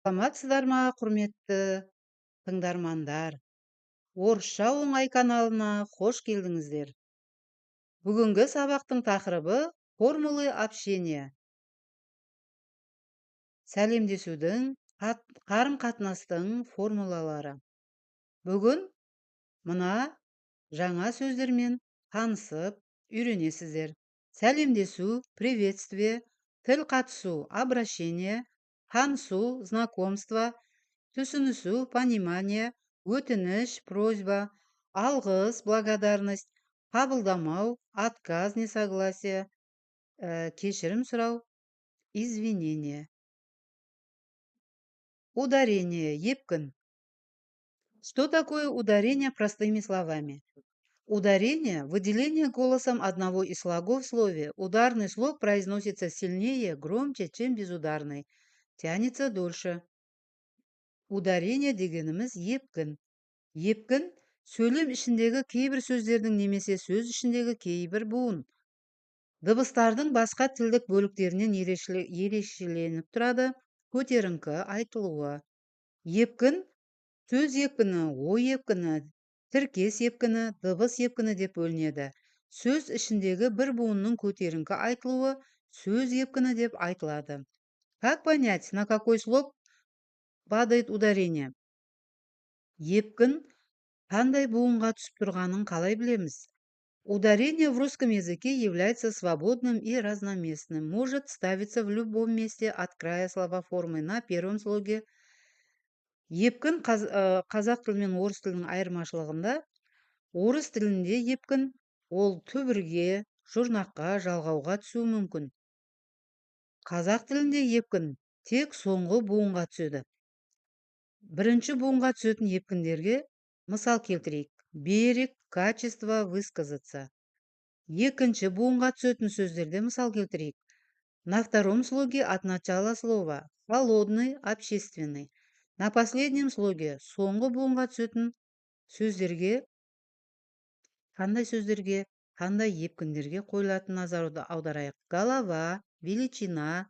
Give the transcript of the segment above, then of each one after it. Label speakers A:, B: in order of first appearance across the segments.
A: Саламатсыздар ма, құрметті тыңдармандар? Орысша оңай каналына қош келдіңіздер. Бүгінгі сабақтың тақырыбы формулы общения. Сәлемдесудің, қарым-қатынастың формулалары. Бүгін мына жаңа сөздермен танысып үйренесіздер. Сәлемдесу, приветствие, тіл қатысу, обращение, танысу, знакомство, түсінісу, понимание, өтініш, просьба, алғыс, благодарность, қабылдамау, отказ, несогласие, кешірім сұрау, извинение. Ударение, епкін. Что такое ударение простыми словами? Ударение – выделение голосом одного из слогов в слове. Ударный слог произносится сильнее, громче, чем безударный. Тянется дольше. Ударение дегеніміз епкін. Епкін – сөйлем ішіндегі кейбір сөздердің немесе сөз ішіндегі кейбір буын. Дыбыстардың басқа тілдік бөліктерінен ерекшеленіп тұрады. Көтеріңкі айтылуы. Епкін – сөз епкіні, ой епкіні, тіркес епкіні, дыбыс епкіні деп бөлінеді. Сөз ішіндегі бір буынның көтеріңкі айтылуы сөз епкіні деп айтылады. Как понять, на какой слог падает ударение? Епкін қандай буынға түсіп тұрғанын қалай білеміз? Ударение в русском языке является свободным и разноместным. Может ставиться в любом месте от края словоформы на первом слоге. Епкін қазақ тілі мен орыс тілінің айырмашылығында, орыс тілінде епкін ол түбірге, жұрнаққа, жалғауға түсуі мүмкін. Қазақ тілінде епкін тек соңғы буынға түседі. Бірінші буынға түсетін епкіндерге мысал келтірейік. Берег, качество, высказаться. Екінші буынға түсетін сөздерде мысал келтірейік. На втором слоге от начала слова холодный, общественный. На последнем слоге соңғы буынға түсетін сөздерге, қандай сөздерге, қандай епкіндерге қойылатын назарды аударайық. Голова, величина,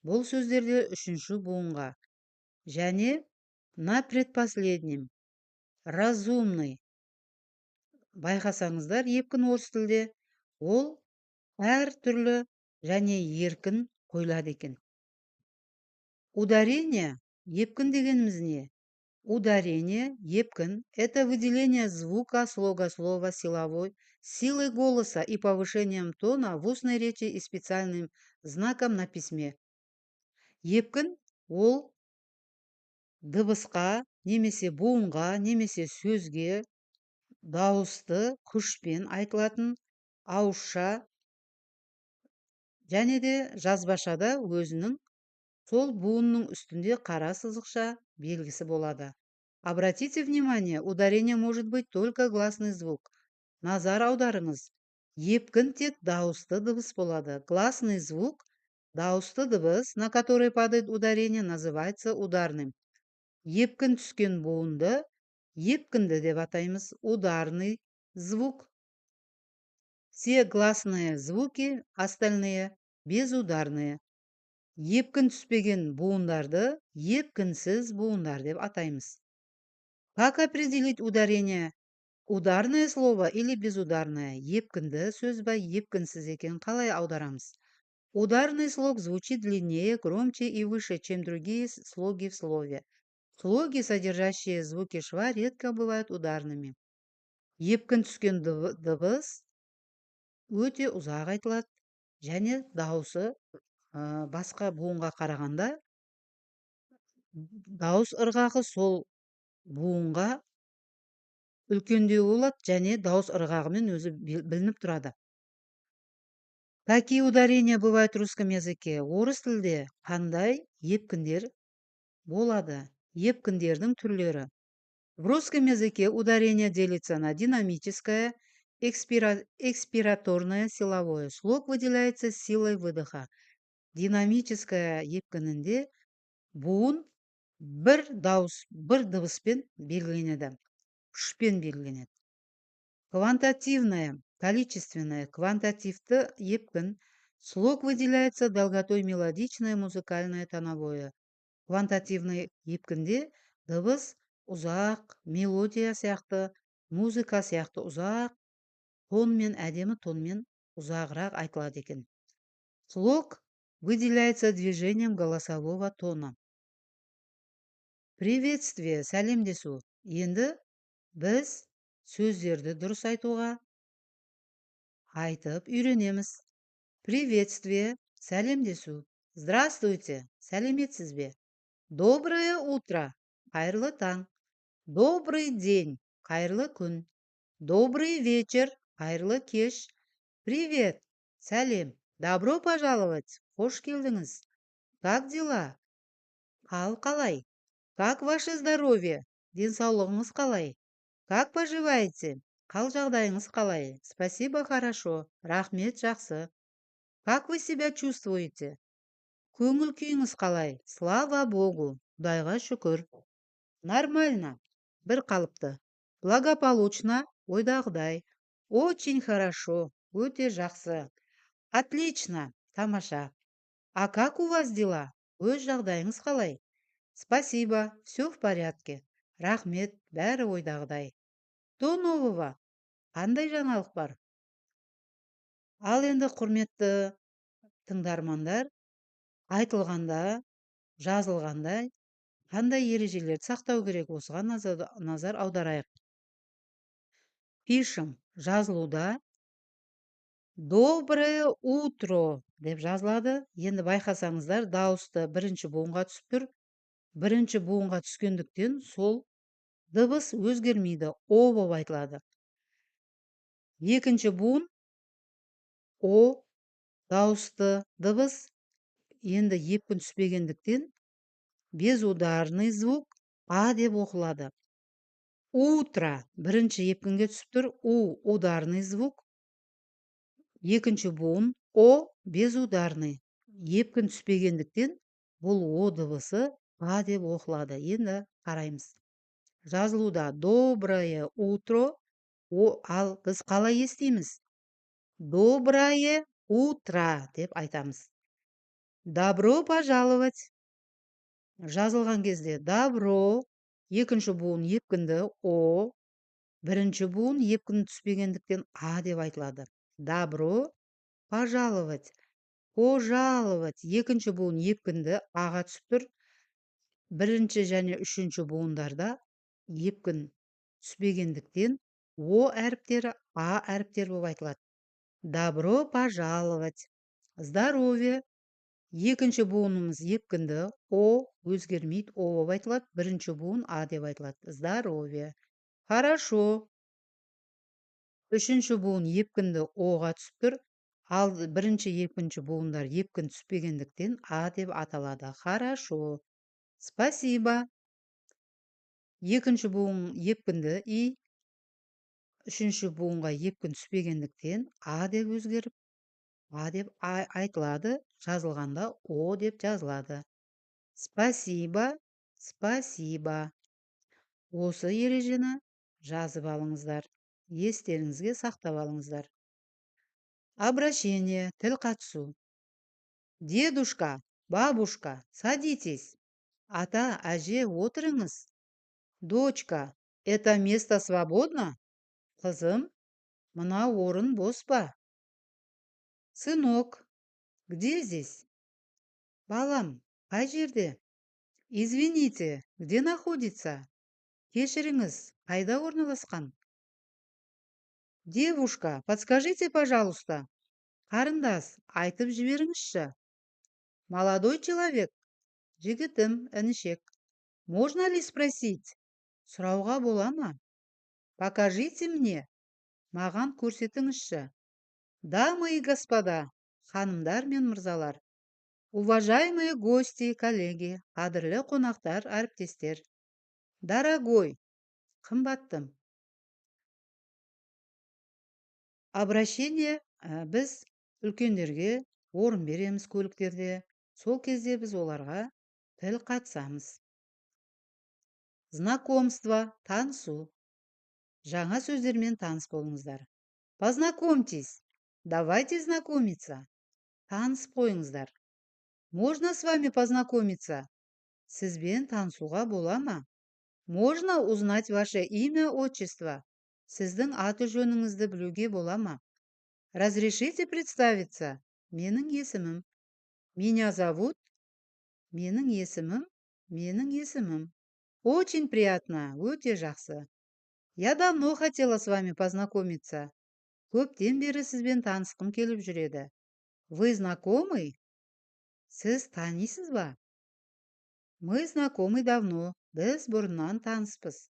A: бұл сөздерде үшінші буынға. Және на предпоследнем, разумный. Байқасаңыздар, епкін орыс тілде ол әр түрлі және еркін қойылады екен. Ударение, епкін дегеніміз не? Ударение, епкін – это выделение звука слога слова силой голоса и повышением тона в устной речи и специальным знаком на письме. Епкін – ол дыбысқа, немесе буынға, немесе сөзге дауысты күшпен айтылатын ауызша және де жазбашада өзінің сол буынның үстінде қара сызықша белгісі болады. Обратите внимание, ударение может быть только гласный звук. Назар аударыңыз. Епкін тек дауысты дыбыс болады. Гласный звук, дауысты дыбыс, на который падает ударение, называется ударным. Епкін түскен буынды епкінді деп атаймыз. Ударный звук. Все гласные звуки, остальные безударные. Епкін түспеген буындарды епкінсіз буындар деп атаймыз. Как определить ударение? Ударное слово или безударное? Епкінді сөз ба, епкінсіз екен қалай аударамыз? Ударный слог звучит длиннее, громче и выше, чем другие слоги в слове. Слоги, содержащие звуки шва, редко бывают ударными. Епкін түскен дыбыс өте ұзақ айтылады, және дауысы басқа буынға қарағанда дауыс ырғағы сол буынға үлкендеу болады, және дауыс ырғағымен өзі білініп тұрады. Какие ударения бывают в русском языке? Орыс тілде қандай епкіндер болады? Епкіндердің түрлері. В русском языке ударение делится на динамическое, экспираторное, силовое. Слог выделяется силой выдоха. Динамическое епкінінде буын бір дыбыспен белгіленеді, күшпен белгіленеді. Квантативное, количественное, квантативті епкін. Слог выделяется долготой мелодичное, музыкальное, тоновое. Квантативный епкінде дыбыс ұзақ, мелодия сияқты, музыка сияқты ұзақ, тонмен, әдемі тонмен ұзағырақ айтылады екен. Слог выделяется движением голосового тона. Приветствие, сәлемдесу. Енді біз сөздерді дұрыс айтуға айтып үйренеміз. Приветствие, сәлемдесу. Здравствуйте, сәлеметсіз бе? Доброе утро, қайырлы таң. Добрый день, қайырлы күн. Добрый вечер, қайырлы кеш. Привет, сәлем. Добро пожаловать, қош келдіңіз. Как дела? Қал қалай? Как ваше здоровье? Денсаулығыңыз қалай? Как поживаете? Қал жағдайыңыз қалай? Спасибо, хорошо. Рахмет, жақсы. Как вы себя чувствуете? Көңіл күйіңіз қалай? Слава Богу. Құдайға шүкір. Нормально. Бір қалыпты. Благополучно. Ойдағыдай. Очень хорошо. Өте жақсы. Отлично. Тамаша. А как у вас дела? Өз жағдайыңыз қалай? Спасибо, все в порядке. Рахмет, бәрі ойдағыдай. Что нового? Қандай жаңалық бар? Ал енді құрметті тыңдармандар, айтылғанда, жазылғанда қандай ережелерді сақтау керек, осыған назар аударайық. Пишем, жазылуда доброе утро деп жазылады. Енді байқасаңыздар, дауысты бірінші буынға түсіп тұр. Бірінші буынға түскендіктен сол дыбыс өзгермейді, о болып айтылады. Екінші буын о дауысты дыбыс енді епкін түспегендіктен безударный звук а деп оқылады. Утро бірінші епкінге түсіп тұр, ударный звук. Екінші буын о безударный. Епкін түспегендіктен бұл о дыбысы а деп оқылады. Енді қараймыз. Жазылуда доброе утро, ал біз қалай естиміз? Доброе утро деп айтамыз. Добро пожаловать. Жазылған кезде добро, екінші буын епкінді о, бірінші буын епкін түспегендіктен а деп айтылады. Добро пожаловать. Пожаловать. Екінші буын епкінді аға түсіп тұр. Бірінші және үшінші буындарда епкін түспегендіктен о әріптері а әріптері болып айтылады. Добро пожаловать. Здоровье. Екінші буынымыз епкінді о өзгермейді, о болып айтылады. Бірінші буын а деп айтылады. Здоровье. Хорошо. Үшінші буын епкінді оға түсіп тұр. Ал бірінші екінші буындар епкін түспегендіктен а деп аталады. Хорошо. Спасибо. Екінші буын епкінді и, үшінші буынға епкін түспегендіктен а деп өзгеріп, а деп айтылады, жазылғанда о деп жазылады. Спасибо, спасибо. Осы ережені жазып алыңыздар. Естеріңізге сақтап алыңыздар. Обращение, тіл қатысу. Дедушка, бабушка, садитесь. Ата, әже, отырыңыз. Дочка, это место свободно? Қызым, мына орын бос па? Сынок, где здесь? Балам, қай жерде? Извините, где находится? Кешіріңіз, қайда орналасқан? Девушка, подскажите, пожалуйста. Қарындас, айтып жіберіңізші. Молодой человек, жігітім, інішек. Можно ли спросить? Сұрауға бола ма? Покажите мне. Маған көрсетіңізші. Дамы и господа, ханымдар мен мырзалар. Уважаемые гости и коллеги, қадірлі қонақтар, әріптестер. Дорогой, қымбаттым. Обращение біз үлкендерге орын береміз көліктерде. Сол кезде біз оларға тіл қатысамыз. Знакомство, танысу. Жаңа сөздермен таныс болыңыздар. Познакомьтесь. Давайте знакомиться. Танысып қойыңыздар. Можно с вами познакомиться? Сізбен танысуға бола ма? Можно узнать ваше имя, отчество? Сіздің аты жөніңізді білуге бола ма? Разрешите представиться? Менің есімім. Меня зовут? Менің есімім. Менің есімім. Очень приятно, өте жақсы. Я давно хотела с вами познакомиться. Көптен бері сізбен танысқым келіп жүреді. Вы знакомый? Сіз танисыз ба? Мы знакомы давно. Біз бұрыннан таныспыз.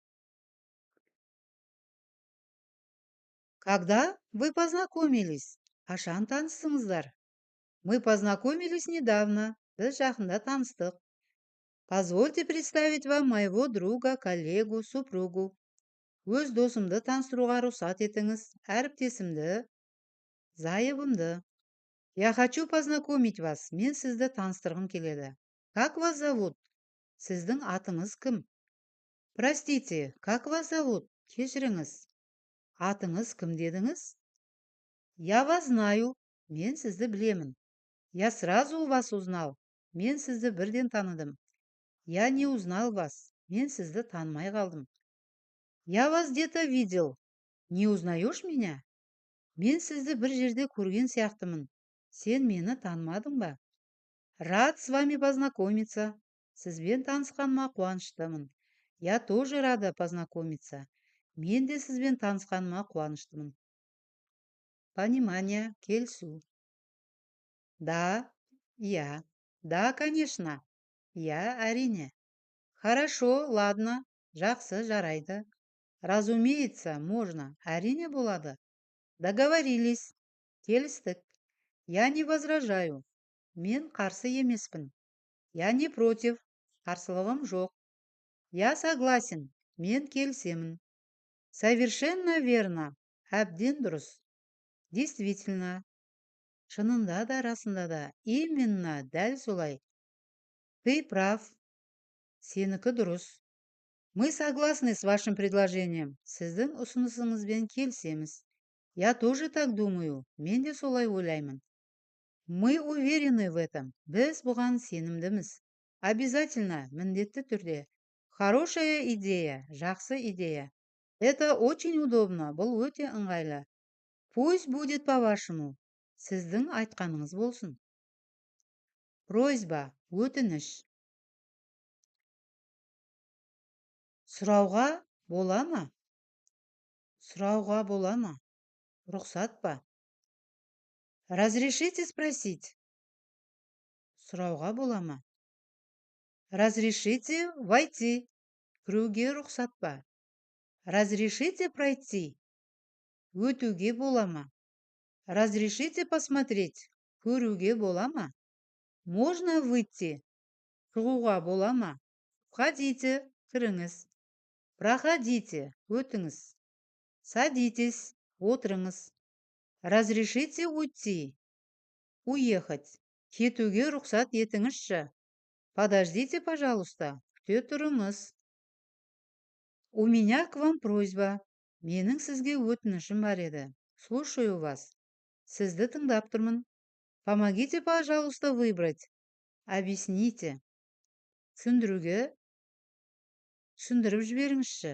A: Когда вы познакомились? Қашан таныстыңыздар? Мы познакомились недавно. Біз жақында таныстық. Позвольте представить вам моего друга, коллегу, супругу. Өз досымды таныстыруға рұқсат етіңіз. Әріптесімді, зайыбымды. Я хочу познакомить вас. Мен сізді таныстырғым келеді. Как вас зовут? Сіздің атыңыз кім? Простите, как вас зовут? Кешіріңіз. Атыңыз кім дедіңіз? Я вас знаю. Мен сізді білемін. Я сразу у вас узнал. Мен сізді бірден таныдым. Я не узнал вас. Мен сізді танымай қалдым. Я вас где-то видел. Не узнаешь меня? Мен сізді бір жерде көрген сияқтымын. Сен мені танымадың ба? Рад с вами познакомиться. Сізбен танысқаныма қуаныштымын. Я тоже рада познакомиться. Мен де сізбен танысқаныма қуаныштымын. Понимание, келісу. Да, я. Да, конечно. Я, әрине. Хорошо, ладно. Жақсы, жарайды. Разумеется, можно. Әрине болады. Договорились. Келістік. Я не возражаю. Мен қарсы емеспін. Я не против. Қарсылығым жоқ. Я согласен. Мен келісемін. Совершенно верно. Әбден дұрыс. Действительно. Шынында да, расында да. Именно, дәл солай. Ты прав. Сенікі дұрыс. Мы согласны с вашим предложением. Сіздің ұсынысыңызбен келісеміз. Я тоже так думаю. Мен де солай ойлаймын. Мы уверены в этом. Біз бұған сенімдіміз. Обязательно, міндетті түрде. Хорошая идея, жақсы идея. Это очень удобно, бұл өте ыңғайлы. Пусть будет по-вашему. Сіздің айтқаныңыз болсын. Просьба, өтініш. Сұрауға бола ма? Сұрауға бола ма? Рұқсат па? Разрешите спросить? Сұрауға бола ма? Разрешите войти? Кіруге рұқсат па? Разрешите пройти? Өтуге бола ма? Разрешите посмотреть? Көруге бола ма? Можно выйти? Шығуға бола ма? Входите, кіріңіз. Проходите, өтіңіз. Садитесь, отырыңыз. Разрешите уйти? Уехать. Кетуге рұқсат етіңізші. Подождите, пожалуйста. Күте тұрыңыз. У меня к вам просьба. Менің сізге өтінішім бар еді. Слушаю вас. Сізді тыңдап тұрмын. Помогите, пожалуйста, выбрать. Объясните. Түсіндіруге. Түсіндіріп жіберіңізші.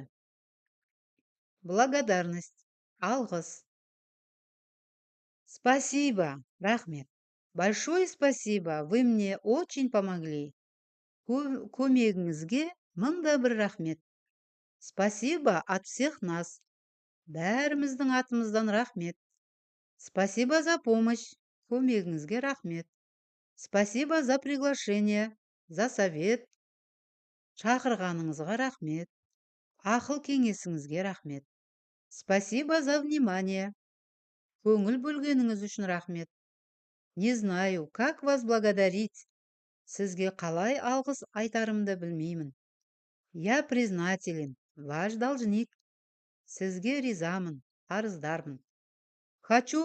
A: Благодарность. Алғыс. Спасибо. Рахмет. Большое спасибо. Вы мне очень помогли. Көмегіңізге мыңда бір рахмет. Спасибо от всех нас. Бәріміздің атымыздан рахмет. Спасибо за помощь. Көмегіңізге рахмет. Спасибо за приглашение. За совет. Шақырғаныңызға рахмет. Ақыл кеңесіңізге рахмет. Спасибо за внимание. Көңіл бөлгеніңіз үшін рахмет. Не знаю, как вас благодарить. Сізге қалай алғыс айтарымды білмеймін. Я признателен, ваш должник. Сізге ризамын, қарыздармын. Хочу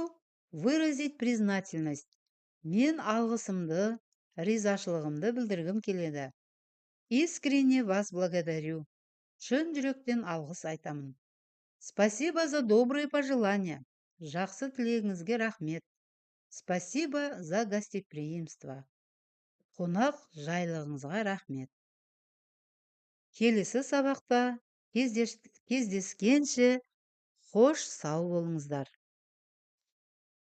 A: выразить признательность. Мен алғысымды, ризашылығымды білдіргім келеді. Искренне вас благодарю. Шын жүректен алғыс айтамын. Спасибо за добрые пожелания. Жақсы тілегіңізге рахмет. Спасибо за гостеприимство. Қонақ жайлығыңызға рахмет. Келесі сабақта кездескенше қош сау болыңыздар.